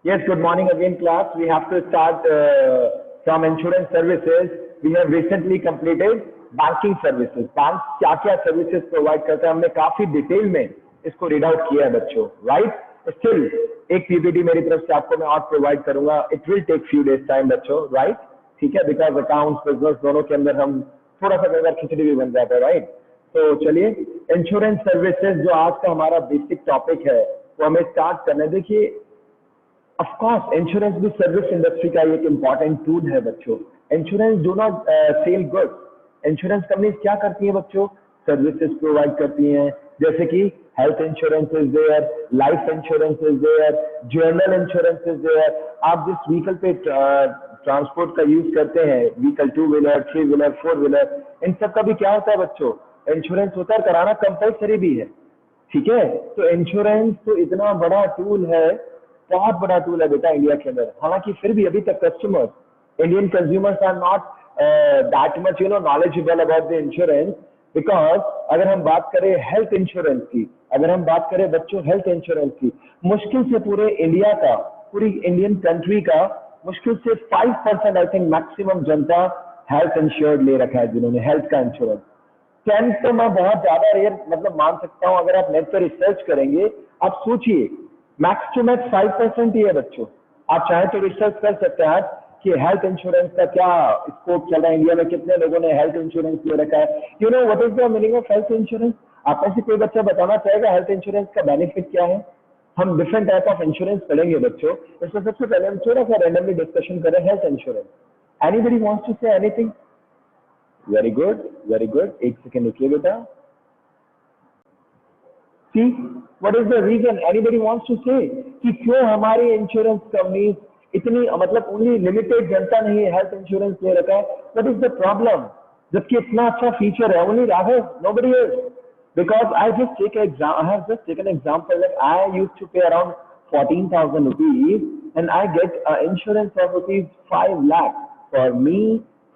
Yes, good morning again, class. We have to start from insurance services. We have recently completed banking services. Bank क्या क्या services provide करता है हमने काफी detail में इसको रीड आउट किया है बच्चों, राइट? स्टिल एक पीपीटी मेरी तरफ से आपको मैं और प्रोवाइड करूंगा. It will take few days time बच्चों, राइट? ठीक है, बिकॉज अकाउंट्स बिजनेस दोनों के अंदर हम थोड़ा सा कई बार खिचड़ी भी बन जाता है, राइट? तो चलिए, इंश्योरेंस सर्विसेज जो आज का हमारा बेसिक टॉपिक है वो हमें स्टार्ट करना है. देखिए, ऑफ कोर्स इंश्योरेंस भी सर्विस इंडस्ट्री का एक इंपॉर्टेंट टूल है बच्चों. Insurance do not sell goods. Insurance companies क्या करती हैं बच्चों? सर्विसेज प्रोवाइड करती हैं, जैसे कि health insurance is there, life insurance is there, general insurance is there. आप जिस व्हीकल पे ट्रांसपोर्ट का यूज करते हैं, व्हीकल 2 व्हीलर 3 व्हीलर 4 व्हीलर, इन सब का भी क्या होता है बच्चों? इंश्योरेंस होता है, कराना कंपल्सरी भी है. ठीक है, तो इंश्योरेंस तो इतना बड़ा टूल है, बहुत बड़ा टूल है बेटा इंडिया के अंदर. हालांकि फिर भी अभी तक customers, Indian consumers are not that much knowledgeable about the insurance. Because अगर हम बात करें हेल्थ इंश्योरेंस की, अगर हम बात करें बच्चों हेल्थ इंश्योरेंस की, मुश्किल से पूरे इंडिया का, पूरी इंडियन कंट्री का मुश्किल से 5% I think maximum Janata health insured ले रखा है, जिन्होंने हेल्थ का इंश्योरेंस. 10 तो मैं बहुत ज्यादा रेयर मान सकता हूं. अगर आप नेट पर रिसर्च करेंगे, आप सोचिए, मैक्स टू मैक्स 5% ही है बच्चों. आप चाहे तो रिसर्च कर सकते हैं कि हेल्थ इंश्योरेंस का क्या स्कोप चल रहा है इंडिया में, कितने लोगों ने हेल्थ इंश्योरेंस ले रखा है. You know what is the meaning of health insurance? आप में से कोई बच्चा बताना चाहेगा हेल्थ इंश्योरेंस का बेनिफिट क्या है? हम डिफरेंट टाइप ऑफ इंश्योरेंस पढ़ेंगे बच्चों. इसमें सबसे पहले हम थोड़ा सा रैंडमली डिस्कशन करें health insurance. Anybody wants to say anything? Very good, very good. एक सेकेंड रुकिए बेटा. See, what is the reason? Anybody wants to say कि क्यों हमारी इंश्योरेंस कंपनी इतनी, मतलब ओनली लिमिटेड जनता नहीं हेल्थ इंश्योरेंस ले रखा है? What is the problem? जबकि इतना अच्छा फीचर है. Only Raghav, nobody else. Because I have just taken example that I used to pay around 14,000 rupees and I get insurance of rupees 5 lakh for me,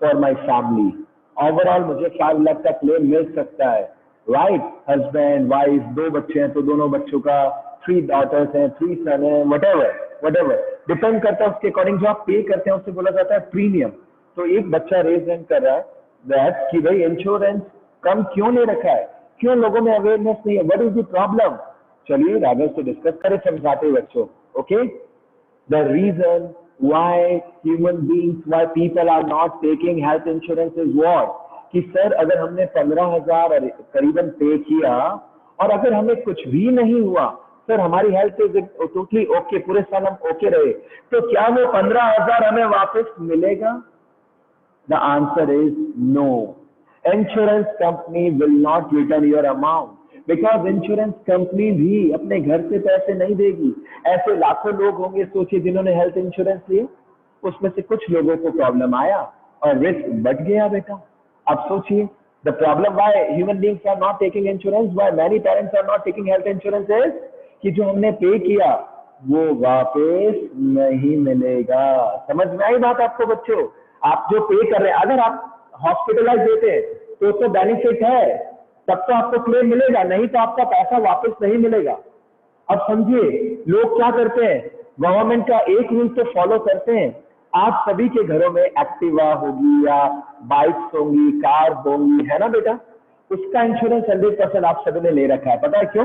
for my family. Overall मुझे 5 लाख का claim मिल सकता है, right? Husband wife, 2 बच्चे हैं तो दोनों बच्चों का, 3 डॉटर्स हैं, 3 सन है, वटेवर डिपेंड करता है उसके अकॉर्डिंग. जो आप पे करते हैं उससे बोला जाता है प्रीमियम. तो एक बच्चा रेज कर रहा है दैट कि भाई इंश्योरेंस कम क्यों ले रखा है, क्यों लोगों में अवेयरनेस नहीं है, व्हाट इज द प्रॉब्लम? चलिए राघव से डिस्कस करें, समझाते बच्चों. Okay, the reason why human beings, why people are not taking health insurance is what? कि सर अगर हमने 15,000 करीबन पे किया और अगर हमें कुछ भी नहीं हुआ, सर हमारी हेल्थ इज टोटली ओके, पूरे साल हम ओके रहे, तो क्या वो 15,000 हमें वापस मिलेगा? The answer is no. Insurance company will not return your amount, because insurance company भी अपने घर से पैसे नहीं देगी. ऐसे लाखों लोग होंगे, सोचिए, जिन्होंने हेल्थ इंश्योरेंस लिए, उसमें से कुछ लोगों को प्रॉब्लम आया और रिस्क बढ़ गया बेटा. अब सोचिए, the problem why human beings are not taking insurance, why many parents are not taking health insurance is कि जो हमने पे किया वो वापस नहीं मिलेगा. समझ में आई बात आपको बच्चों? आप जो पे कर रहे हैं, अगर आप हॉस्पिटलाइज देते हैं तो बेनिफिट है, तब तो आपको क्लेम मिलेगा, नहीं तो आपका पैसा वापस नहीं मिलेगा. अब समझिए लोग क्या करते हैं, गवर्नमेंट का एक रूल तो फॉलो करते हैं. आप सभी के घरों में एक्टिवा होगी या बाइक्स होंगी, कार होंगी, है ना बेटा? उसका इंश्योरेंस 100% आप सभी ने ले रखा है. पता है क्यों?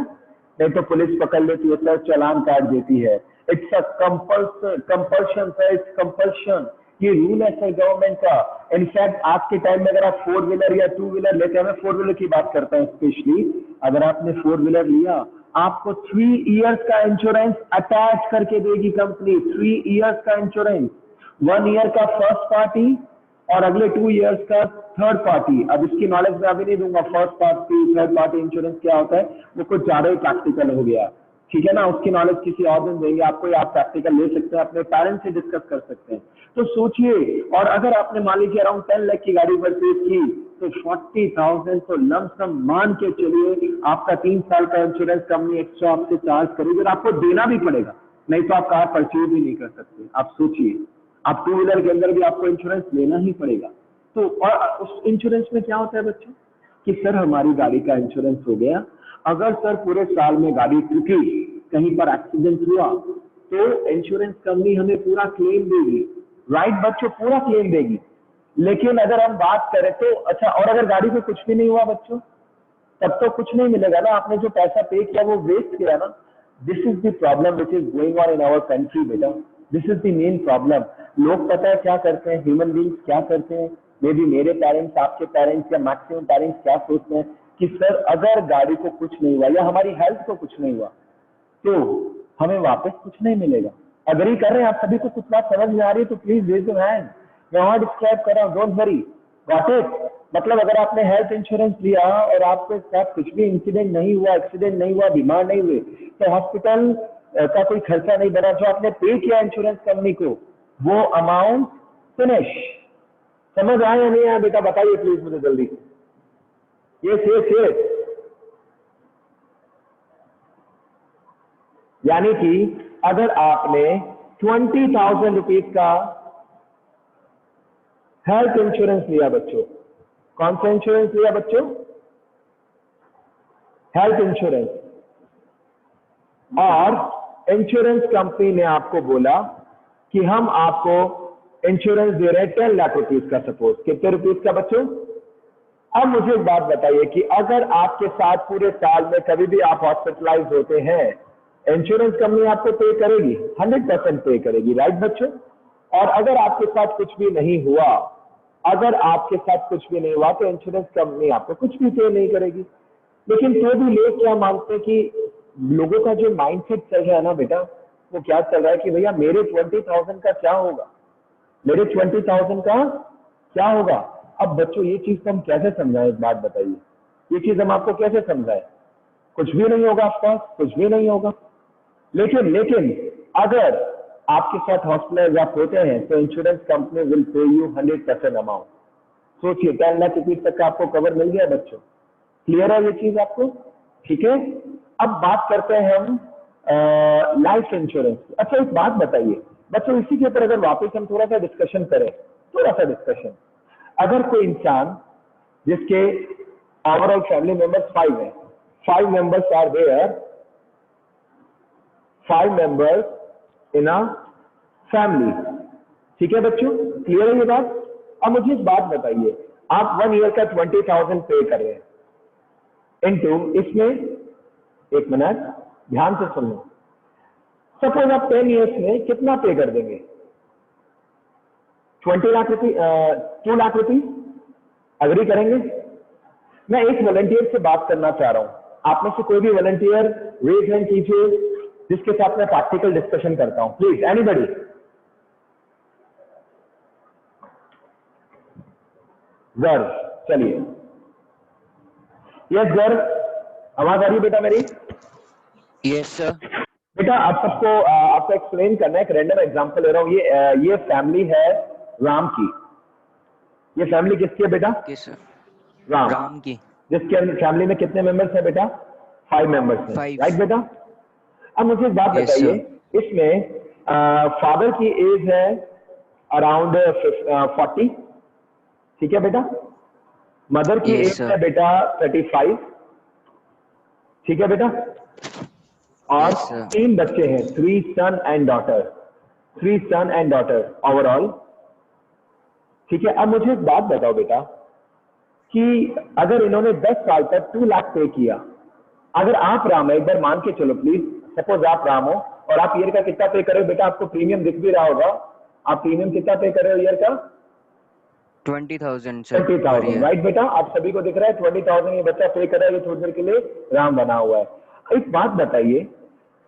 नहीं तो पुलिस पकड़ लेती है, सर चालान काट देती है. It's a compulsion sir, it's compulsion. ये रूल है सर गवर्नमेंट का. इनफैक्ट आज के टाइम में अगर आप 4 व्हीलर या 2 व्हीलर लेते हैं, मैं 4 व्हीलर की बात करता हूँ स्पेशली, अगर आपने 4 व्हीलर लिया, आपको 3 इयर्स का इंश्योरेंस अटैच करके देगी कंपनी. 3 इयर्स का इंश्योरेंस, 1 ईयर का फर्स्ट पार्टी और अगले 2 इयर्स का थर्ड पार्टी. अब इसकी नॉलेज मैं अभी नहीं दूंगा, first party third party insurance क्या होता है, वो कुछ ज्यादा ही प्रैक्टिकल हो गया, ठीक है ना? उसकी नॉलेज किसी और दिन देंगे आपको, या आप प्रैक्टिकल ले सकते हैं, अपने पेरेंट्स से डिस्कस कर सकते हैं. तो सोचिए, और अगर आपने मान लीजिए अराउंड 10 लाख की गाड़ी परचेज की, तो 40,000 तो लमसम मान के चलिए आपका 3 साल का इंश्योरेंस कंपनी एक्स्ट्रा आपसे चार्ज करेगी और आपको देना भी पड़ेगा, नहीं तो आप कार परचेज भी नहीं कर सकते. आप सोचिए, आप 2 व्हीलर के अंदर भी आपको इंश्योरेंस लेना ही पड़ेगा. तो और उस इंश्योरेंस में क्या होता है बच्चों कि सर हमारी गाड़ी का इंश्योरेंस हो गया, अगर सर पूरे साल में गाड़ी टूटी, कहीं पर एक्सीडेंट हुआ, तो इंश्योरेंस कंपनी हमें पूरा क्लेम देगी, राइट बच्चों, पूरा क्लेम देगी। लेकिन अगर हम बात करें तो अच्छा, और अगर गाड़ी को कुछ भी नहीं हुआ बच्चों, तब तो कुछ नहीं मिलेगा ना, आपने जो पैसा पे किया वो वेस्ट किया ना। This is the problem which is going on in our country बेटा, this is the main problem. लोग पता है क्या करते हैं, ह्यूमन बींग्स क्या करते हैं, मे बी मेरे पेरेंट्स, आपके पेरेंट्स या मैक्सिमम पेरेंट्स क्या सोचते हैं कि सर अगर गाड़ी को कुछ नहीं हुआ या हमारी हेल्थ को कुछ नहीं हुआ तो हमें वापस कुछ नहीं मिलेगा। अगर ही कर रहे हैं आप सभी को कुछ बात समझ में आ रही है तो प्लीज रेज योर हैंड, मैं वहां डिस्क्राइब कर रहा हूँ, डोंट वरी, गॉट इट। मतलब अगर आपने हेल्थ इंश्योरेंस लिया और आपके साथ कुछ भी इंसिडेंट नहीं हुआ, एक्सीडेंट नहीं हुआ, बीमार नहीं हुए, तो हॉस्पिटल का कोई खर्चा नहीं बना, जो आपने पे किया इंश्योरेंस कंपनी को वो अमाउंट फिनिश। समझ आया या नहीं आया बेटा, बताइए प्लीज मुझे जल्दी। ये यानी कि अगर आपने 20,000 रुपीज का हेल्थ इंश्योरेंस लिया बच्चों, कौन सा इंश्योरेंस लिया बच्चों, हेल्थ इंश्योरेंस, और इंश्योरेंस कंपनी ने आपको बोला कि हम आपको इंश्योरेंस दे रहे हैं 10 लाख रुपीज का, सपोज, कितने रुपीज का बच्चों। अब मुझे एक बात बताइए कि अगर आपके साथ पूरे साल में कभी भी आप हॉस्पिटलाइज होते हैं, इंश्योरेंस कंपनी आपको पे करेगी, 100% पे करेगी, राइट बच्चों। और अगर आपके साथ कुछ भी नहीं हुआ, अगर आपके साथ कुछ भी नहीं हुआ तो इंश्योरेंस कंपनी आपको कुछ भी पे नहीं करेगी। लेकिन तो भी लोग क्या मानते हैं कि लोगों का जो माइंडसेट चल रहा है ना बेटा, वो क्या चल रहा है कि भैया मेरे 20,000 का क्या होगा, मेरे 20,000 का क्या होगा। अब बच्चों ये चीज तो हम कैसे समझाएं, एक बात बताइए, ये चीज हम आपको कैसे समझाएं, कुछ भी नहीं होगा आपके पास, कुछ भी नहीं होगा। लेकिन अगर आपके साथ हॉस्पिटल आप होते हैं तो insurance company will pay you 100% amount. सोचिए 10 लाख रुपीज तक का आपको कवर मिल गया बच्चों, क्लियर है ये चीज आपको, ठीक है। अब बात करते हैं हम लाइफ इंश्योरेंस। अच्छा एक बात बताइए बच्चों, इसी के ऊपर अगर वापस हम थोड़ा सा डिस्कशन करें, थोड़ा सा डिस्कशन, अगर कोई इंसान जिसके ओवरऑल फैमिली मेंबर्स 5 हैं, 5 members are there, 5 members in a family, ठीक है बच्चों, क्लियर है ये बात। अब मुझे एक बात बताइए, आप 1 ईयर का 20,000 पे कर रहे हैं, इनटू इसमें, एक मिनट ध्यान से सुन लो, सपोज आप 10 ईयर्स में कितना पे कर देंगे, 20 लाख रुपए, 2 लाख रुपए, अग्री करेंगे। मैं एक वॉलंटियर से बात करना चाह रहा हूं, आप में से कोई भी वॉलंटियर रेज हैंड कीजिए जिसके साथ मैं प्रैक्टिकल डिस्कशन करता हूं, प्लीज एनीबडी। गर्व, चलिए, यस गर्व, आवाज आ रही है बेटा मेरी? Yes sir. बेटा आप सबको आपको एक्सप्लेन करना है, एक रैंडम एग्जांपल ले रहा हूं। ये फैमिली है राम की, ये फैमिली किसकी है बेटा? किस सर? राम की। जिसके फैमिली में कितने मेंबर्स हैं बेटा? 5 मेंबर्स हैं, राइट बेटा। अब मुझे एक बात बताइए, इसमें फादर की एज है अराउंड 40, ठीक है बेटा। मदर की एज है बेटा 35, ठीक है बेटा। और 3 बच्चे हैं, 3 son and daughter, 3 son and daughter overall, ठीक है। अब मुझे एक बात बताओ बेटा कि अगर इन्होंने 10 साल तक 2 लाख पे किया, अगर आप राम है, एक बार मान के चलो प्लीज, सपोज आप राम हो और आप ईयर का कितना पे कर रहे हो बेटा, आपको प्रीमियम दिख भी रहा होगा, आप प्रीमियम कितना पे कर रहे हो ईयर का? 20,000 20,000, राइट बेटा, आप सभी को दिख रहा है 20,000 ये बच्चा पे कर रहा है, ये थोड़ी देर के लिए राम बना हुआ है। एक बात बताइए,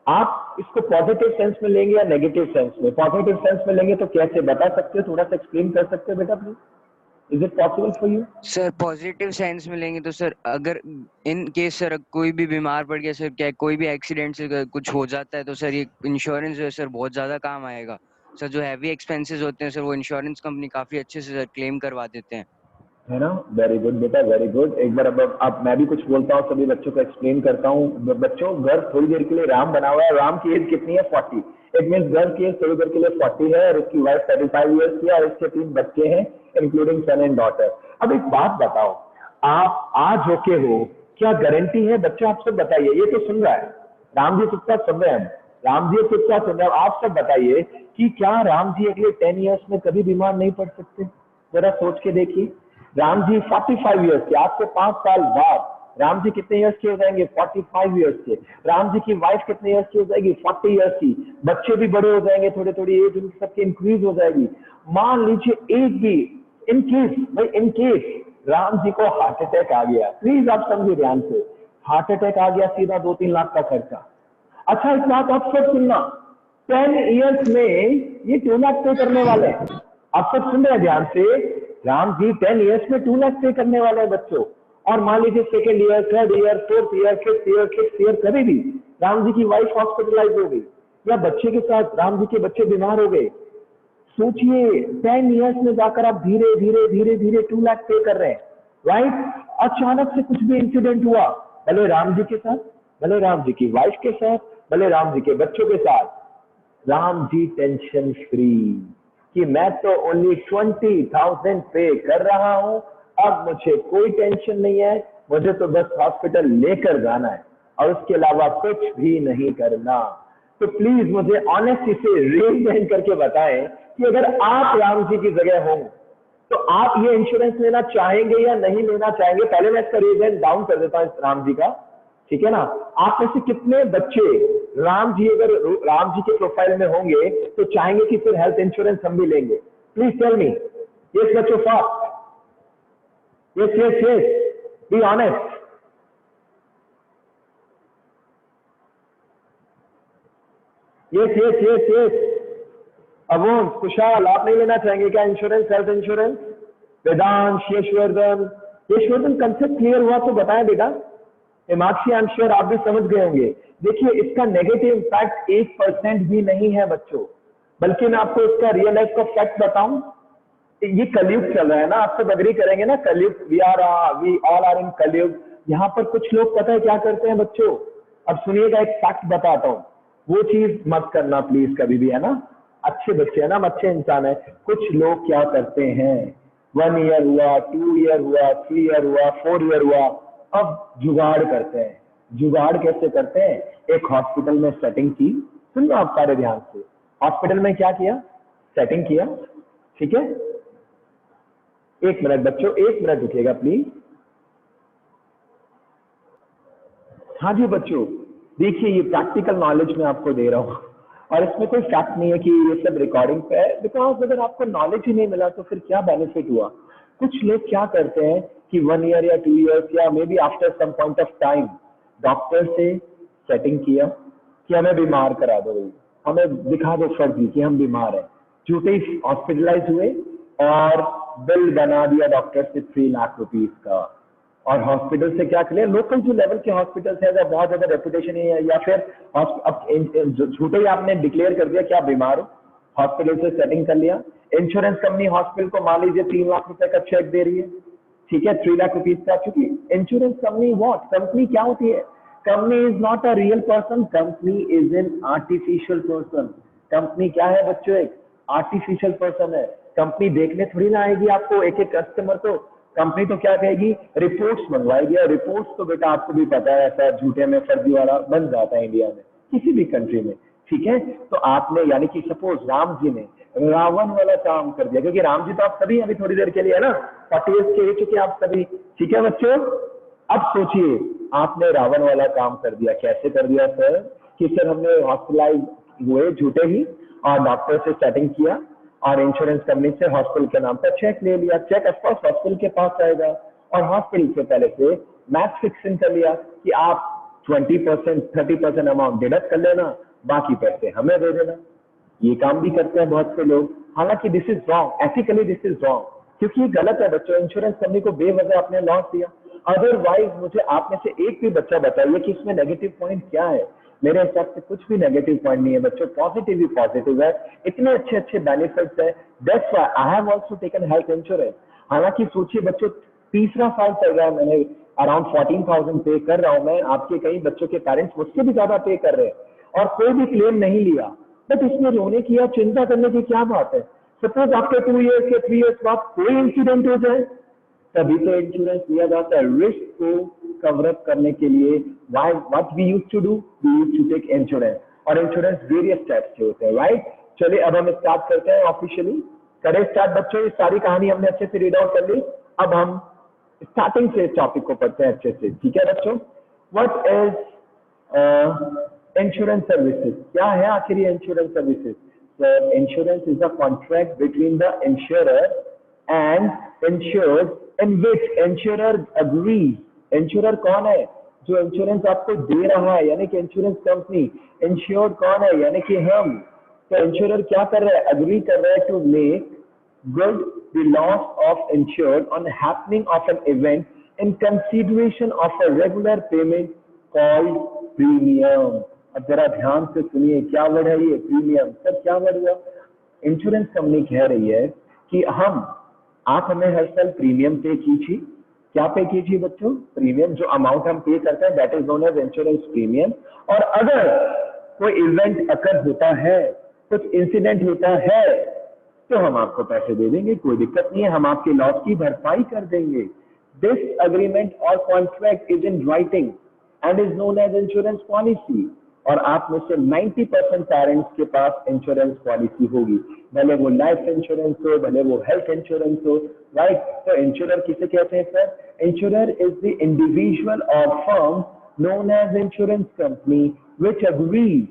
आप इसको पॉजिटिव सेंस में लेंगे या नेगेटिव सेंस में? पॉजिटिव सेंस में लेंगे तो कैसे बता सकते हो, थोड़ा सा एक्सप्लेन कर सकते हो बेटा please, is it possible for you? Sir positive sense में लेंगे तो सर, अगर इन केस सर कोई भी बीमार पड़ गया सर, क्या कोई भी एक्सीडेंट से कुछ हो जाता है तो सर ये इंश्योरेंस जो है सर बहुत ज्यादा काम आएगा सर। जो हैवी एक्सपेंसेस होते हैं सर वो इंश्योरेंस कंपनी काफी अच्छे से सर क्लेम करवा देते हैं, है ना। वेरी गुड बेटा, वेरी गुड। एक बार अब मैं भी कुछ बोलता हूँ, सभी बच्चों को एक्सप्लेन करता हूँ। बच्चों गर्व थोड़ी देर के लिए राम बना हुआ है, राम की एज कितनी है? 40। इट मीन गर्व की एज थोड़ी देर के लिए 40 है और उसकी वाइफ 35 ईयर्स की है और इसके 3 बच्चे हैं इंक्लूडिंग सन एंड डॉटर। अब एक बात बताओ, आप आज ओके हो, क्या गारंटी है? बच्चों आप सब बताइए, ये तो सुन रहा है, राम जी सबका सुन रहे हैं, राम जी चुपचाप सुन रहे हैं। आप सब बताइए कि क्या राम जी अगले 10 इयर्स में कभी बीमार नहीं पड़ सकते? जरा सोच के देखिए। राम जी 45 इयर्स के, आज से 5 साल बाद राम जी कितने इयर्स के हो जाएंगे? 45 इयर्स के। राम जी की वाइफ कितने इयर्स की हो जाएगी? 40 इयर्स की। बच्चे भी बड़े हो जाएंगे, थोड़ी थोड़ी एज उनकी सबकी इंक्रीज हो जाएगी। मान लीजिए एक भी इन केस, भाई इन केस राम जी को हार्ट अटैक आ गया, प्लीज आप समझिए ध्यान से, हार्ट अटैक आ गया, सीधा 2-3 लाख का खर्चा। अच्छा इस बात आप सब सुनना, 10 इयर्स में ये 2 लाख पे करने वाले हैं। आप सब सुन रहे हैं ध्यान से, राम जी 10 इयर्स में 2 लाख पे करने वाले हैं बच्चों। और मान लीजिए 2nd year, 3rd year, 4th year, 5th year, 6th year, कभी भी राम जी की वाइफ हॉस्पिटलाइज हो गई या बच्चे के साथ राम जी के बच्चे बीमार हो गए, सोचिए 10 इयर्स में जाकर आप धीरे धीरे धीरे धीरे 2 लाख पे कर रहे हैं, राइट? अचानक से कुछ भी इंसिडेंट हुआ, भले राम जी के साथ, भले राम जी की वाइफ के साथ, भले राम जी के बच्चों के साथ, राम जी टेंशन फ्री कि मैं तो ओनली 20,000 पे कर रहा हूं, अब मुझे कोई टेंशन नहीं है, मुझे तो बस हॉस्पिटल लेकर जाना है और उसके अलावा कुछ भी नहीं करना। तो प्लीज मुझे ऑनेस्टी से रेज हैंड करके बताएं कि अगर आप राम जी की जगह हों तो आप ये इंश्योरेंस लेना चाहेंगे या नहीं लेना चाहेंगे? पहले मैं इसका रेज हैंड डाउन कर देता हूं राम जी का, ठीक है ना? आप में से कितने बच्चे राम जी अगर राम जी के प्रोफाइल में होंगे तो चाहेंगे कि फिर हेल्थ इंश्योरेंस हम भी लेंगे? Please tell me. यस बच्चों, fast. Yes yes yes, be honest. Yes yes yes yes. Avon, Kushal, आप नहीं लेना चाहेंगे क्या insurance, health insurance? Vedansh, Yashvardhan, Yashvardhan concept clear हुआ तो बताएं बेटा। हिमाक्षी, आई एम श्योर आप भी समझ गए होंगे। देखिए इसका नेगेटिव इम्पैक्ट 1% भी नहीं है बच्चों, बल्कि मैं आपको इसका रियल लाइफ का फैक्ट बताऊं, ये कलयुग चल रहा है ना, आप सब अग्री करेंगे ना, कलयुग, वी ऑल आर इन कलयुग। यहाँ पर कुछ लोग पता है क्या करते हैं बच्चों? अब सुनिएगा, एक फैक्ट बताता हूँ, वो चीज मत करना प्लीज कभी भी, है ना? अच्छे बच्चे हैं ना, हम अच्छे इंसान है। कुछ लोग क्या करते हैं, 1 ईयर हुआ, 2 ईयर हुआ, 3 ईयर हुआ, 4 ईयर हुआ, अब जुगाड़ करते हैं। जुगाड़ कैसे करते हैं? एक हॉस्पिटल में सेटिंग की, सुन लो आप सारे ध्यान से, हॉस्पिटल में क्या किया? सेटिंग किया, ठीक है? 1 मिनट बच्चों, 1 मिनट रुकिएगा प्लीज। हाँ जी बच्चों, देखिए ये प्रैक्टिकल नॉलेज मैं आपको दे रहा हूँ और इसमें कोई फैक्ट नहीं है कि ये सब रिकॉर्डिंग पे है, बिकॉज अगर आपको नॉलेज ही नहीं मिला तो फिर क्या बेनिफिट हुआ? कुछ लोग क्या करते हैं कि 1 ईयर या 2 ईयर्स या may be after some point of time doctor से सेटिंग किया कि हमें बीमार करा दो, भाई हमें दिखा दो फर्जी कि हम बीमार हैं, झूठे ही हॉस्पिटलाइज हुए और बिल बना दिया डॉक्टर से 3 लाख रुपीस का। और हॉस्पिटल से क्या करें, लोकल जो लेवल के हॉस्पिटल्स है बहुत ज्यादा रेपुटेशन है, या फिर अब झूठे ही आपने डिक्लेयर कर दिया कि आप बीमार हो, हॉस्पिटल से सेटिंग कर लिया, इंश्योरेंस कंपनी हॉस्पिटल को मान लीजिए 3 लाख रुपए का चेक दे रही है, ठीक है, 3 लाख रुपीज का। क्योंकि इंश्योरेंस कंपनी व्हाट, कंपनी क्या होती है? Company is not a real person, company is an artificial person. Company क्या है बच्चों? एक आर्टिफिशियल पर्सन है। कंपनी देखने थोड़ी ना आएगी आपको एक एक कस्टमर को, कंपनी तो क्या कहेगी, रिपोर्ट्स मंगवाएगी, और रिपोर्ट्स तो बेटा आपको भी पता है ऐसा झूठे में फर्जी वाला बन जाता है इंडिया में, किसी भी कंट्री में, ठीक है? तो आपने यानी कि सपोज राम जी ने रावण वाला काम कर दिया, क्योंकि राम जी तो आप सभी अभी थोड़ी देर के लिए है ना 40 ईयर्स के हो चुके आप सभी, ठीक है बच्चों? अब सोचिए आपने रावण वाला काम कर दिया। कैसे कर दिया सर? कि सर हमने हॉस्पिटलाइज हुए झूठे ही और डॉक्टर से सेटिंग किया और इंश्योरेंस कंपनी से हॉस्पिटल के नाम पर चेक ले लिया। चेक ऑफकोर्स हॉस्पिटल के पास आएगा और हॉस्पिटल से पहले से मैच फिक्सिंग कर लिया कि आप 20% 30% अमाउंट डिडक्ट कर लेना, बाकी पैसे हमें दे देना। ये काम भी करते हैं बहुत से लोग, हालांकि this is wrong, ethically this is wrong, क्योंकि ये गलत है बच्चों। इंश्योरेंस कंपनी को बेवजह आपने लॉस दिया। अदरवाइज मुझे आप में से एक भी बच्चा बताइए कि इसमें नेगेटिव पॉइंट क्या है? मेरे हिसाब से कुछ भी नेगेटिव पॉइंट नहीं है बच्चों, पॉजिटिव ही पॉजिटिव है, इतने अच्छे अच्छे बेनिफिट्स है। That's why I have also taken health insurance. हालांकि सोचिए बच्चों, 3रा साल चल रहा है, मैंने अराउंड 14,000 पे कर रहा हूं मैं, आपके कई बच्चों के पेरेंट्स मुझसे भी ज्यादा पे कर रहे हैं और कोई भी क्लेम नहीं लिया। बट इसमें रोने की या चिंता करने की क्या बात है? सपोज आपके 2 इयर्स या 3 इयर्स बाद कोई इंसिडेंट हो जाए, तभी तो इंश्योरेंस लिया जाता है, रिस्क को कवर अप करने के लिए। What we used to do, we used to take insurance. और इंश्योरेंस वेरियस टाइप्स के होते हैं, राइट? चलिए अब हम स्टार्ट करते हैं ऑफिशियली। करें स्टार्ट बच्चों, ये सारी कहानी हमने अच्छे से रीड आउट कर ली। अब हम स्टार्टिंग से टॉपिक को पढ़ते हैं अच्छे से, ठीक है बच्चों? What is insurance services? क्या है आखिर ये insurance services? Sir, insurance is a contract between the insurer and insured in which insurer agrees। Insurer कौन है? जो इंश्योरेंस आपको दे रहा है, यानी कि इंश्योरेंस कंपनी। इंश्योर्ड कौन है? यानी कि हम। तो इंश्योरर क्या कर रहा है? अग्री कर रहा है to make good the loss of insured on happening of an event in consideration of a regular payment called premium। अब जरा ध्यान से सुनिए, क्या वर्ड है ये? प्रीमियम। सर क्या वर्ड हुआ? इंश्योरेंस कंपनी कह रही है कि आप हमें हर साल प्रीमियम पे कीजिए। क्या पे कीजिए बच्चों? प्रीमियम। जो अमाउंट हम पे करते हैं that is known as insurance premium. और अगर कोई इवेंट अकर होता है, कुछ इंसिडेंट होता है, तो हम आपको पैसे दे देंगे, कोई दिक्कत नहीं है, हम आपके लॉस की भरपाई कर देंगे। दिस अग्रीमेंट और contract is in writing and is known as insurance policy. और आप में से 90% पेरेंट्स के पास इंश्योरेंस पॉलिसी होगी, भले वो लाइफ इंश्योरेंस हो, भले वो हेल्थ इंश्योरेंस हो, राइट? तो इंश्योरर किसे कहते हैं sir? Insurer is the individual और firm known as insurance company which agrees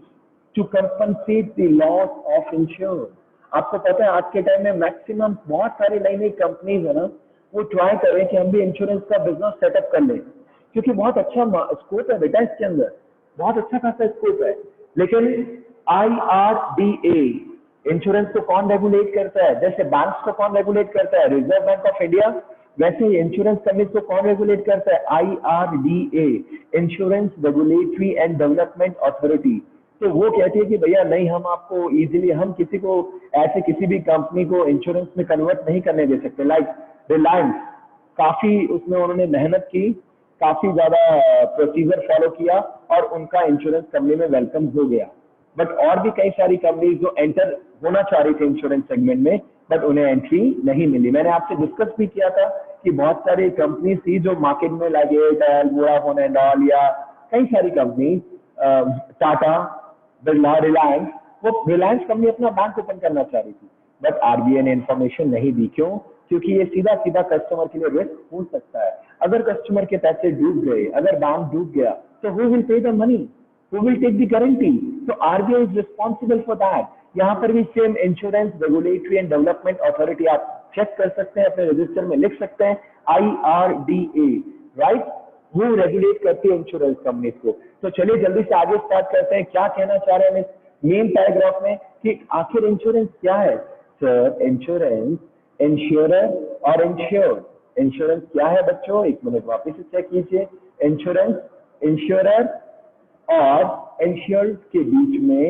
to compensate the loss of insured. आपको पता है आज के टाइम में मैक्सिमम बहुत सारी नई नई कंपनीज है ना, वो ट्राई करें कि हम भी इंश्योरेंस का बिजनेस सेटअप कर लें, क्योंकि बहुत अच्छा स्कोप है बेटा इसके अंदर, बहुत अच्छा खासा स्कोप है। लेकिन IRDA इंश्योरेंस को कौन रेगुलेट करता है? जैसे बैंक्स को कौन रेगुलेट करता है? Reserve bank of India. वैसे ही इंश्योरेंस कंपनी को कौन रेगुलेट करता है? IRDA, insurance regulatory and development authority. तो वो कहती है कि भैया नहीं, हम आपको इजीली, हम किसी को ऐसे किसी भी कंपनी को इंश्योरेंस में कन्वर्ट नहीं करने दे सकते। लाइक रिलायंस, काफी उसमें उन्होंने मेहनत की, काफी ज्यादा प्रोसीजर फॉलो किया और उनका इंश्योरेंस कंपनी में वेलकम हो गया। बट और भी कई सारी कंपनी जो एंटर होना चाह रही थी इंश्योरेंस सेगमेंट में, बट उन्हें एंट्री नहीं मिली। मैंने आपसे डिस्कस भी किया था कि बहुत सारी कंपनी थी जो मार्केट में लगे, एयरटेल, वोडाफोन एंड ऑल, या कई सारी कंपनी, टाटा, बिरला, रिलायंस, वो रिलायंस कंपनी अपना बैंक ओपन करना चाह रही थी, बट RBI ने इंफॉर्मेशन नहीं दी। क्यों? क्योंकि ये सीधा सीधा कस्टमर के लिए रिस्क हो सकता है। अगर कस्टमर के पैसे डूब गए, अगर बैंक डूब गया, तो who will pay the money? Who will take the guarantee? So RBI is responsible for that. यहाँ पर भी same insurance regulatory and development authority, आप चेक कर सकते हैं, अपने रजिस्टर में लिख सकते हैं IRDA, राइट? वो रेगुलेट करती है इंश्योरेंस कंपनी को। तो चलिए जल्दी से आगे स्टार्ट करते हैं, क्या कहना चाह रहे हैं मेन पैराग्राफ में कि आखिर इंश्योरेंस क्या है? सर, इंश्योरेंस इंश्योरर और इंश्योर्ड। इंश्योरेंस क्या है बच्चों? एक मिनट वापस से चेक कीजिए। इंश्योरेंस इंश्योरर और इंश्योर्ड के बीच में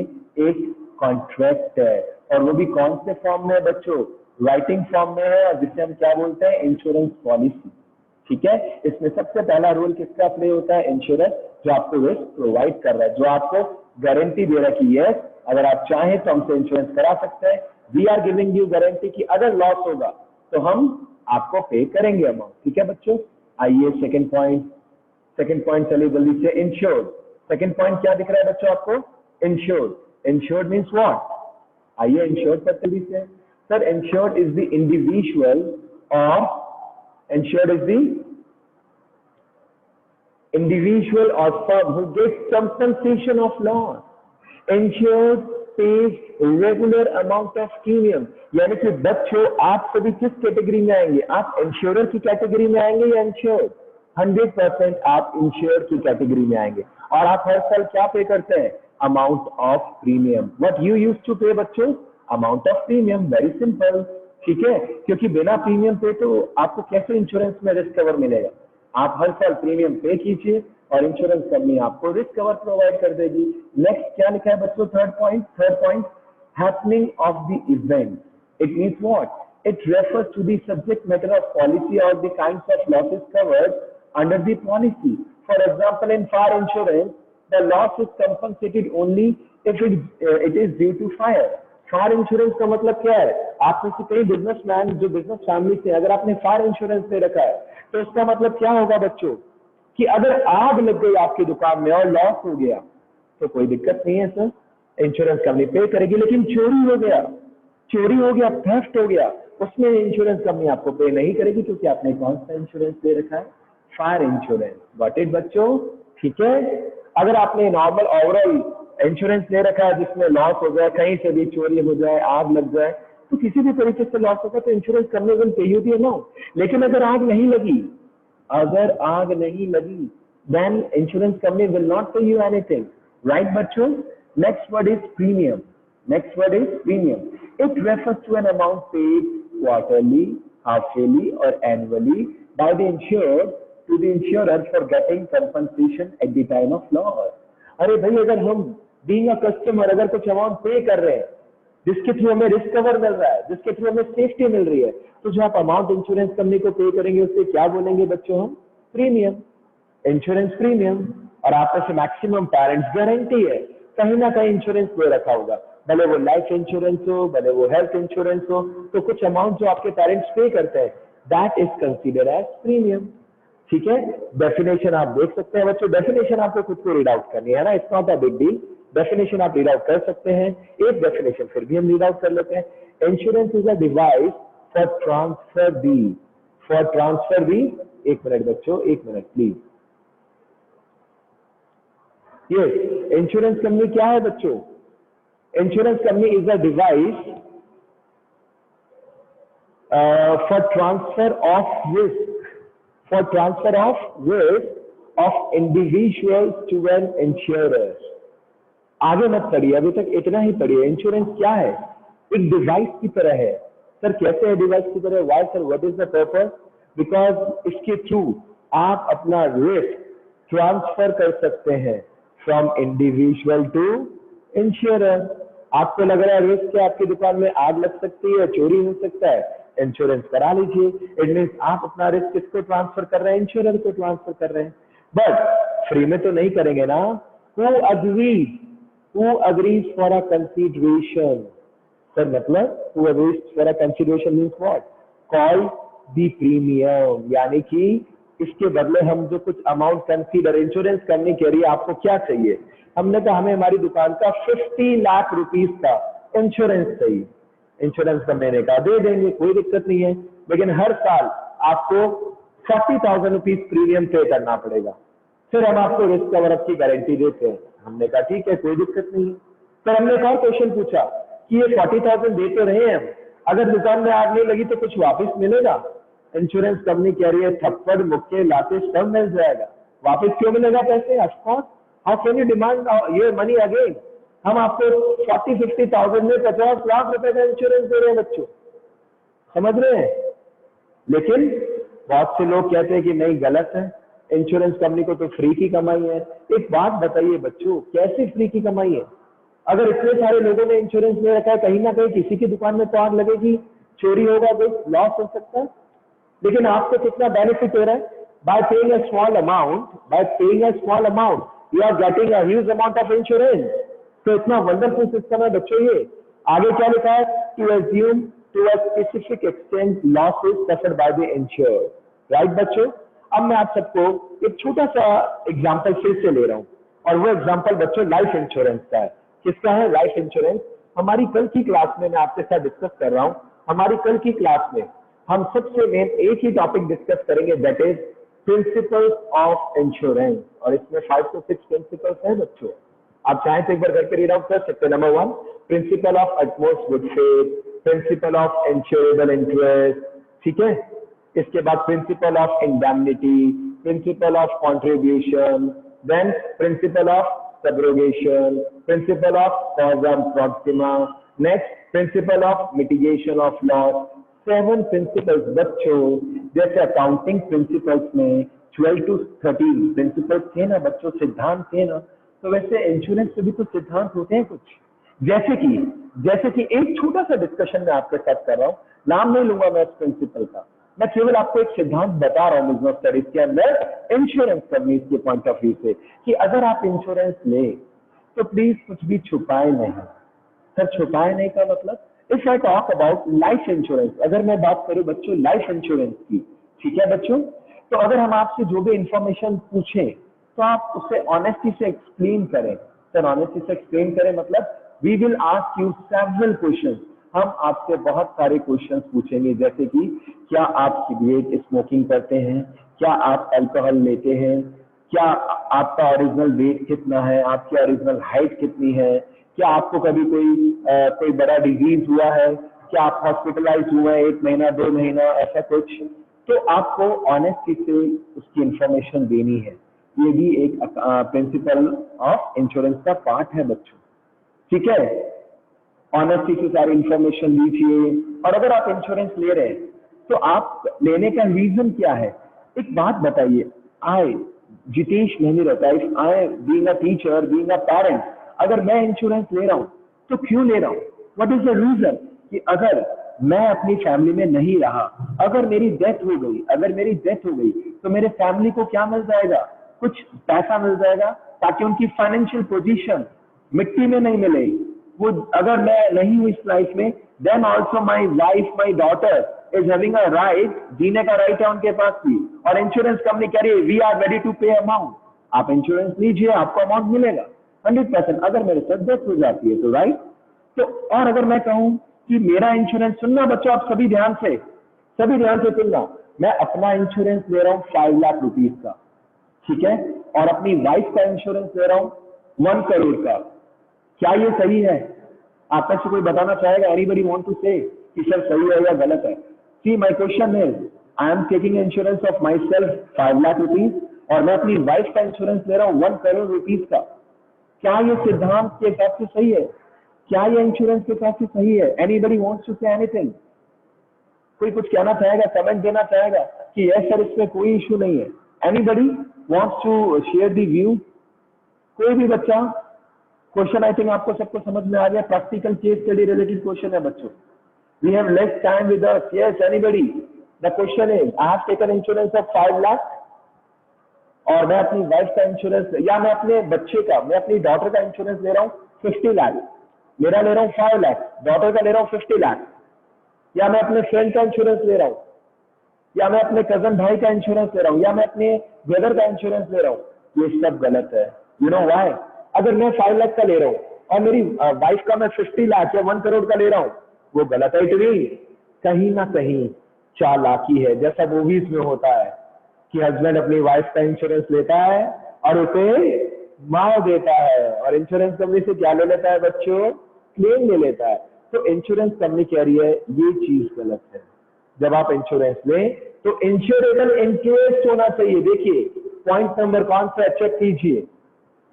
एक कॉन्ट्रैक्ट है, और वो भी कौन से फॉर्म में है बच्चों? राइटिंग फॉर्म में है, और जिसे हम क्या बोलते हैं? Insurance policy. ठीक है? इसमें सबसे पहला रोल किसका प्ले होता है? इंश्योरर, जो आपको रिस्क प्रोवाइड कर रहा है, जो आपको गारंटी दे रहा है कि यस, अगर आप चाहें तो हमसे इंश्योरेंस करा सकते हैं, we are giving you guarantee कि अगर लॉस होगा तो हम आपको पे करेंगे अमाउंट। ठीक है बच्चों? आइए सेकंड पॉइंट चलिए जल्दी से। इंश्योर्ड, सेकंड पॉइंट क्या दिख रहा है बच्चों आपको? इंश्योर्ड। Insured means what? आइए इंश्योर्ड पर जल्दी से। Sir, insured is the individual और insured is the individual or firm who gets compensation of loss. Insured pays regular amount of premium। यानी कि बच्चों आप सभी किस कैटेगरी में आएंगे? आप इंश्योरर की कैटेगरी में आएंगे या इंश्योर्ड? 100% आप इंश्योर्ड की कैटेगरी में आएंगे। और आप हर साल क्या पे करते हैं? Amount of premium. What you used to pay बच्चों? Amount of premium. Very simple, ठीक है? क्योंकि बिना प्रीमियम पे तो आपको कैसे इंश्योरेंस में रिस्क कवर मिलेगा? आप हर साल प्रीमियम पे कीजिए और इंश्योरेंस कंपनी आपको रिस्क कवर प्रोवाइड कर देगी। नेक्स्ट क्या लिखा है बच्चों? Third point, happening of the event. It means what? It refers to the subject matter of policy और the kinds of losses covered under the policy. For example, in fire insurance the loss is compensated only if it is due to fire. Fire insurance का मतलब क्या है? आप में से कई businessman जो बिजनेस फैमिली से, अगर आपने फायर इंश्योरेंस ले रखा है तो उसका मतलब क्या होगा बच्चों? कि अगर आग लग गई आपकी दुकान में और लॉस हो गया तो कोई दिक्कत नहीं है सर, इंश्योरेंस कंपनी पे करेगी। लेकिन चोरी हो गया, थेफ्ट हो गया, उसमें इंश्योरेंस कंपनी आपको पे नहीं करेगी, क्योंकि आपने कौन सा इंश्योरेंस ले रखा है? Fire insurance. गॉट इट बच्चों? ठीक है। अगर आपने नॉर्मल ओवरऑल इंश्योरेंस ले रखा है जिसमें लॉस हो जाए, कहीं से भी चोरी हो जाए, आग लग जाए, तो किसी भी तरीके से लॉस होगा तो insurance company will pay you the amount. लेकिन अगर आग नहीं लगी, then insurance company will not pay you anything, right bachcho? Next word is premium. It refers to an amount paid quarterly, half-yearly or annually by the insured to the insurer for getting compensation at the time of loss. अरे भाई, अगर हम being a customer अगर कुछ amount पे कर रहे हैं जिसके थ्रू हमें रिस्क कवर मिल रहा है, जिसके थ्रू हमें सेफ्टी मिल रही है, तो जो आप अमाउंट इंश्योरेंस कंपनी को पे करेंगे उससे क्या बोलेंगे बच्चों? हम प्रीमियम, इंश्योरेंस प्रीमियम। और आप में से मैक्सिमम पेरेंट्स गारंटी है कहीं ना कहीं इंश्योरेंस ले रखा होगा, भले वो लाइफ इंश्योरेंस हो, भले वो हेल्थ इंश्योरेंस हो, तो कुछ अमाउंट जो आपके पेरेंट्स पे करते हैं that is considered as premium. ठीक है। डेफिनेशन आप देख सकते हैं बच्चों, डेफिनेशन आपको खुद को रीड आउट करनी है ना, it's not a big deal. Definition आप रीड आउट कर सकते हैं, एक डेफिनेशन फिर भी हम रीड आउट कर लेते हैं। Insurance is a device for transfer be. एक मिनट बच्चों, एक मिनट प्लीज। ये इंश्योरेंस कंपनी क्या है बच्चों? Insurance company is a device for transfer of risk of individuals to an insurer. आगे मत पढ़िए, अभी तक इतना ही पढ़िए। इंश्योरेंस क्या है? एक डिवाइस की तरह है। सर कैसे है डिवाइस की तरह? Why sir, what is the purpose? Because इसके थ्रू आप अपना रिस्क ट्रांसफर कर सकते हैं फ्रॉम इंडिविजुअल टू इंश्योरर। आपको लग रहा है रिस्क क्या आपकी दुकान में आग लग सकती है, चोरी हो सकता है, इंश्योरेंस करा लीजिए। इट मीन्स आप अपना रिस्क किसको ट्रांसफर कर रहे हैं? इंश्योरर को ट्रांसफर कर रहे हैं। बट फ्री में तो नहीं करेंगे ना। Who agrees for a consideration? Sir, मतलब who agrees for a consideration means what? Called the premium। यानी कि इसके बदले हम जो कुछ अमाउंट कंसीडर इंश्योरेंस करने के लिए आपको क्या चाहिए? हमने कहा हमें हमारी दुकान का 50 लाख रुपीस का इंश्योरेंस चाहिए। इंश्योरेंस कंपनी ने कहा दे देंगे, कोई दिक्कत नहीं है, लेकिन हर साल आपको 40,000 रुपीज प्रीमियम पे करना पड़ेगा। फिर हम आपको रिस्क कवर अप की गारंटी देते हैं। हमने कहा ठीक है, कोई दिक्कत नहीं है। फिर हमने एक और क्वेश्चन पूछा कि ये 40,000 दे तो रहे हैं हम, अगर दुकान में आग नहीं लगी तो कुछ वापस मिलेगा? इंश्योरेंस कंपनी कह रही है थप्पड़ मुक्के लाते सब मिल जाएगा। वापस क्यों मिलेगा पैसे? Of course, how can you demand your money again? हम आपको 40-50,000 में 50 लाख रुपए का इंश्योरेंस दे रहे हैं बच्चों, समझ रहे हैं? लेकिन बहुत से लोग कहते हैं कि नहीं, गलत है, इंश्योरेंस कंपनी को तो फ्री की कमाई है। एक बात बताइए बच्चों, कैसे फ्री की कमाई है? अगर इतने सारे लोगों ने इंश्योरेंस ले रखा है, कहीं ना कहीं किसी की दुकान में तो आग लगेगी, चोरी होगा, कुछ लॉस हो सकता है, लेकिन आपको कितना बेनिफिट हो रहा है? By paying a small amount you are getting a huge amount of insurance. तो इतना वंडरफुल सिस्टम है बच्चों ये। आगे क्या लिखा है? To assume to a specific extent losses suffered by the insured. Right बच्चों? अब मैं आप सबको एक छोटा सा एग्जांपल फिर से ले रहा हूं, और वो एग्जांपल बच्चों लाइफ इंश्योरेंस का है। किसका है? Life insurance. हमारी कल की क्लास में मैं आपके साथ डिस्कस कर रहा हूं, हमारी कल की क्लास में हम सबसे मेन एक ही टॉपिक डिस्कस करेंगे, that is principles of insurance. और इसमें 5 to 6 प्रिंसिपल्स हैं बच्चों, आप चाहें तो एक बार करके रीड आउट कर सकते हैं। Number 1, principle of utmost good faith, principle of insurable interest, ठीक है। इसके बाद principle of indemnity, principle of contribution, then principle of subrogation, principle of causa proxima, next principle of mitigation of loss. 7 principles बच्चों। जैसे accounting principles में 12 to 13 principles थे ना बच्चों, सिद्धांत थे ना, तो वैसे इंश्योरेंस में भी तो सिद्धांत होते हैं कुछ। जैसे कि एक छोटा सा डिस्कशन मैं आपके साथ कर रहा हूं, नाम नहीं लूंगा मैं इस प्रिंसिपल का, मैं केवल आपको एक सिद्धांत बता रहा हूं बिजनेस स्टडीज के अंदर इंश्योरेंस कंपनीज के पॉइंट ऑफ व्यू से, कि अगर आप इंश्योरेंस लें तो प्लीज कुछ भी छुपाए नहीं। सर छुपाए नहीं का मतलब, if I talk about life insurance, अगर मैं बात करूं बच्चों लाइफ इंश्योरेंस की, ठीक है बच्चों, तो अगर हम आपसे जो भी इंफॉर्मेशन पूछें तो आप उसे ऑनेस्टी से एक्सप्लेन करें। सर ऑनेस्टी से एक्सप्लेन करें मतलब we will ask you several questions. हम आपसे बहुत सारे क्वेश्चंस पूछेंगे, जैसे कि क्या आप सिगरेट स्मोकिंग करते हैं, क्या आप अल्कोहल लेते हैं, क्या आपका ओरिजिनल वेट कितना है, आपकी ओरिजिनल हाइट कितनी है, क्या आपको कभी कोई बड़ा डिजीज हुआ है, क्या आप हॉस्पिटलाइज हुए हैं 1 महीना 2 महीना, ऐसा कुछ। तो आपको ऑनेस्टी से उसकी इंफॉर्मेशन देनी है। ये भी एक प्रिंसिपल ऑफ इंश्योरेंस का पार्ट है बच्चों, ठीक है। ऑनेस्टी से सारी इंफॉर्मेशन लीजिए। और अगर आप इंश्योरेंस ले रहे हैं तो आप लेने का रीजन क्या है। एक बात बताइए, आई जितेश नहीं रहता, if I being a teacher, being a parent, अगर मैं इंश्योरेंस ले रहा हूं तो क्यों ले रहा हूं, व्हाट इज द रीजन। कि अगर मैं अपनी फैमिली में नहीं रहा, अगर मेरी डेथ हो गई, तो मेरे फैमिली को क्या मिल जाएगा, कुछ पैसा मिल जाएगा, ताकि उनकी फाइनेंशियल पोजीशन मिट्टी में नहीं मिले। वो अगर मैं नहीं हूं इस लाइफ में, then also my wife, my daughter is having a right, जीने का राइट है उनके पास भी। और इंश्योरेंस कंपनी कह रही है वी आर रेडी टू पे अमाउंट, आप इंश्योरेंस लीजिए, आपको अमाउंट मिलेगा 100%। अगर मेरे साथ डेथ हो जाती है तो राइट। तो और अगर मैं कहूं कि मेरा इंश्योरेंस, सुनना बच्चों आप सभी ध्यान से सुनना, मैं अपना इंश्योरेंस ले रहा हूं 5 लाख रुपीस का, ठीक है, और अपनी वाइफ का इंश्योरेंस ले रहा हूं 1 करोड़ का। क्या ये सही है? आप में से कोई बताना चाहेगा? एनीबडी वांट टू से कि सर सही है या गलत है? See my question is, I am taking insurance of my self 5 lakh rupees, और मैं अपनी वाइफ का इंश्योरेंस ले रहा हूं 1 करोड़ रुपीज का। क्या ये सिद्धांत के हिसाब से सही है? क्या ये इंश्योरेंस के हिसाब से सही है? Anybody wants to say anything? कोई कुछ कहना चाहेगा, कमेंट देना चाहेगा कि यस सर इसमें कोई इशू नहीं है? Anybody wants to share the view? कोई भी बच्चा? क्वेश्चन आई थिंक आपको सबको समझ में आ गया। Practical case study related question है बच्चों। We have less time with us. Yes anybody? The question is, I have taken insurance of 5 lakh, और मैं अपनी वाइफ का इंश्योरेंस, या मैं अपने बच्चे का, मैं अपनी डॉटर का इंश्योरेंस ले रहा हूँ 50 लाख, मेरा ले रहा हूँ 5 लाख, डॉटर का ले रहा हूँ 50 लाख, या मैं अपने फ्रेंड का इंश्योरेंस ले रहा हूँ, या मैं अपने कजन भाई का इंश्योरेंस ले रहा हूँ, या मैं अपने ब्रदर का इंश्योरेंस ले रहा हूँ, ये सब गलत है। You know why? अगर मैं 5 लाख का ले रहा हूँ और मेरी वाइफ का मैं 50 लाख या 1 करोड़ का ले रहा हूँ, वो गलत है। इट मीन कहीं ना कहीं चालाकी है, जैसा मूवीज में होता है कि हस्बैंड अपनी वाइफ का इंश्योरेंस लेता है और उसे मार देता है, और इंश्योरेंस कंपनी से क्या ले लेता है बच्चों? क्लेम ले लेता है। तो इंश्योरेंस कंपनी कह रही है ये चीज गलत है। जब आप इंश्योरेंस लें तो इंश्योरेबल इंटरेस्ट होना चाहिए। देखिए पॉइंट नंबर कौन सा, चेक कीजिए,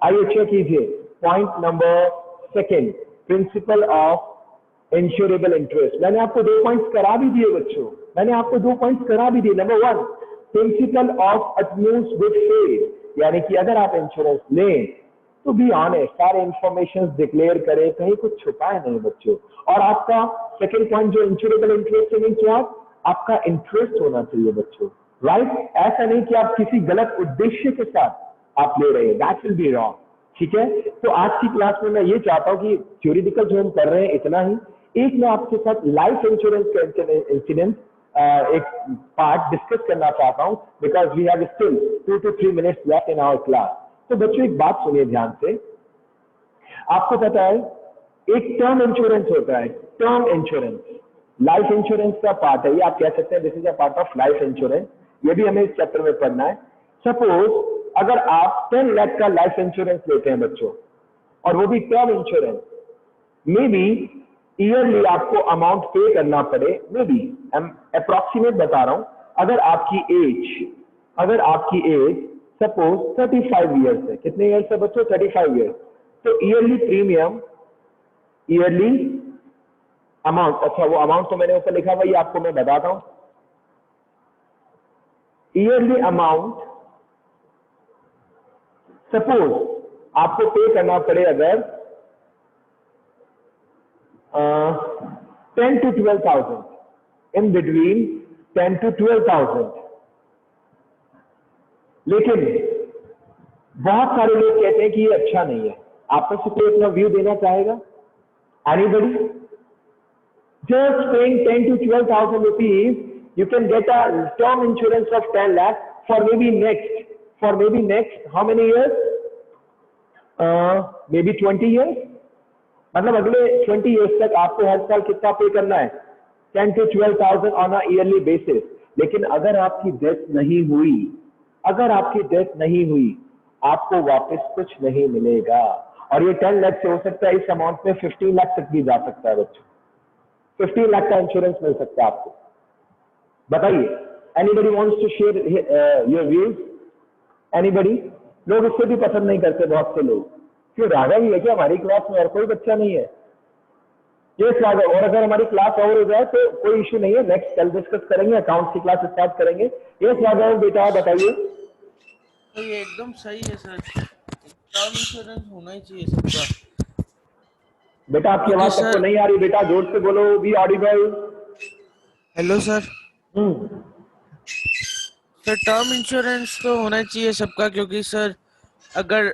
आइए चेक कीजिए। Point number 2, principal of insurable interest. मैंने आपको 2 पॉइंट्स करा भी दिए बच्चों, मैंने आपको 2 पॉइंट्स करा भी दिए। Number 1, principle of utmost good faith, यानी कि अगर आप इंश्योरेंस लें तो बी ऑनेस्ट, सारे इंफॉर्मेशन डिक्लेयर करें, कहीं कुछ छुपाए नहीं बच्चों। और आपका सेकंड पॉइंट जो इंश्योरेबल इंटरेस्ट है, क्या आपका इंटरेस्ट होना चाहिए बच्चों, राइट? ऐसा नहीं कि आप किसी गलत उद्देश्य के साथ आप ले रहे हैं, दैट विल बी रॉन्ग, ठीक है। तो आज की क्लास में मैं ये चाहता हूं कि थ्योरेटिकल जो हम कर रहे हैं इतना ही, एक मैं आपके साथ लाइफ इंश्योरेंस का इंसिडेंट एक पार्ट डिस्कस करना चाहता हूं, because we have still 2 to 3 minutes left in our class. तो बच्चों एक बात सुनिए ध्यान से, आपको पता है एक टर्म इंश्योरेंस होता है, टर्म इंश्योरेंस लाइफ इंश्योरेंस का पार्ट है, ये आप कह सकते हैं this is a part of life insurance. ये भी हमें इस चैप्टर में पढ़ना है। सपोज अगर आप 10 लाख का लाइफ इंश्योरेंस लेते हैं बच्चों, और वो भी term insurance, may be yearly आपको अमाउंट पे करना पड़े, मे बी अप्रोक्सीमेट बता रहा हूं, अगर आपकी एज सपोज 35 ईयर्स है। कितने ईयर्स है बच्चों? 35 ईयर्स। तो ईयरली प्रीमियम, ईयरली अमाउंट, अच्छा वो अमाउंट तो मैंने ऊपर लिखा हुआ, ये आपको मैं बताता हूं। ईयरली अमाउंट सपोज आपको पे करना पड़े अगर 10 to 12,000, इन बिटवीन 10 to 12,000। लेकिन बहुत सारे लोग कहते हैं कि ये अच्छा नहीं है। आप में से कोई अपना व्यू देना चाहेगा? Anybody? Just paying 10 to 12,000 rupees, you can get a term insurance of 10 lakh for maybe next how many years? Maybe 20 years. मतलब अगले 20 इयर्स तक आपको हर साल कितना पे करना है? 10 to 12,000 on a yearly basis. लेकिन अगर आपकी डेथ नहीं हुई, अगर आपकी डेथ नहीं हुई, आपको वापस कुछ नहीं मिलेगा। और ये 10 लाख से हो सकता है, इस अमाउंट में 15 लाख तक भी जा सकता है बच्चों। 15 लाख का इंश्योरेंस मिल सकता है आपको। बताइए, anybody wants to share your views? Anybody? लोग इससे भी पसंद नहीं करते, बहुत से लोग। क्यों, राघव ही है क्या हमारी क्लास में, और कोई बच्चा नहीं है? ये राघव, और अगर हमारी क्लास ओवर हो जाए तो कोई इशू नहीं है, नेक्स्ट कल डिस्कस करेंगे, अकाउंट की क्लास स्टार्ट करेंगे। ये राघव बेटा बताइए। तो ये एकदम सही है सर, टर्म इंश्योरेंस होना ही चाहिए सबका। बेटा आपकी क्योंकि आवाज सर, सबको नहीं आ रही, बेटा जोर से बोलो, be audible. Hello sir, sir term insurance तो होना चाहिए सबका, क्योंकि सर अगर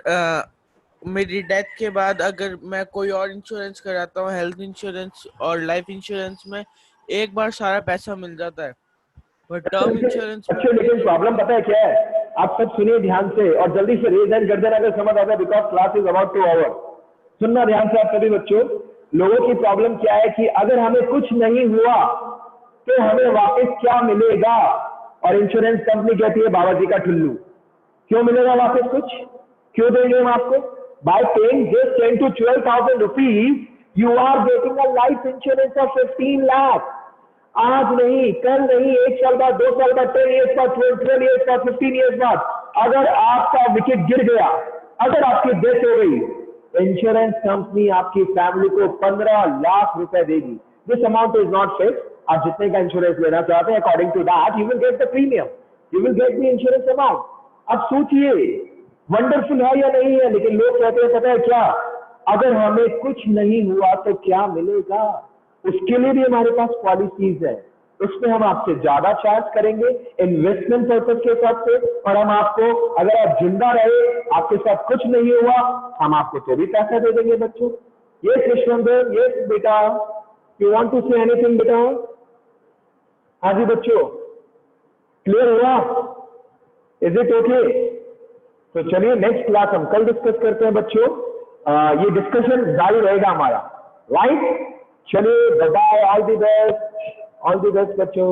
मेरी डेथ के बाद अगर मैं कोई और इंश्योरेंस कराता हूँ, हेल्थ इंश्योरेंस और लाइफ इंश्योरेंस में एक बार सारा पैसा मिल जाता है, पर टर्म इंश्योरेंस में अच्छे, लेकिन प्रॉब्लम पता है क्या है? आप सब सुनिए ध्यान से और जल्दी से रेज हैंड कर देना अगर समझ आता है, because class is about to over. सुनना ध्यान से आप सभी बच्चों। लोगों की प्रॉब्लम क्या है कि अगर हमें कुछ नहीं हुआ तो हमें वापस क्या मिलेगा? और इंश्योरेंस कंपनी कहती है बाबा जी का ठुल्लू। क्यों मिलेगा वापस कुछ? क्यों देंगे हम आपको? By paying just 10 to 12,000 rupees you are getting a life insurance of 15 lakh. आज नहीं, कल नहीं, 1 साल बाद, 2 साल बाद, 10 इयर्स बाद, 12 इयर्स बाद, 15 इयर्स बाद, अगर आपका विकेट गिर गया, अगर आपकी डेथ हो गई, इंश्योरेंस कंपनी आपकी फैमिली को 15 लाख रुपए देगी। This amount is not fix. आप जितने का इंश्योरेंस लेना चाहते हैं, according to that you will get the premium, you will get the insurance amount. अब सोचिए, वंडरफुल है या नहीं है? लेकिन लोग कहते हैं पता है क्या, अगर हमें कुछ नहीं हुआ तो क्या मिलेगा? उसके लिए भी हमारे पास पॉलिसीज है, उसमें हम आपसे ज्यादा चार्ज करेंगे इन्वेस्टमेंट पर्पज के हिसाब से, और हम आपको, अगर आप जिंदा रहे, आपके साथ कुछ नहीं हुआ, हम आपको तो भी पैसा दे देंगे बच्चों। ये कृष्णदेव, ये बेटा, you want to say anything बेटा? हाँ जी बच्चों, क्लियर हुआ? Is it okay? तो चलिए नेक्स्ट क्लास हम कल डिस्कस करते हैं बच्चों। ये डिस्कशन जारी रहेगा हमारा, राइट? चलिए, bye bye, all the best बच्चों।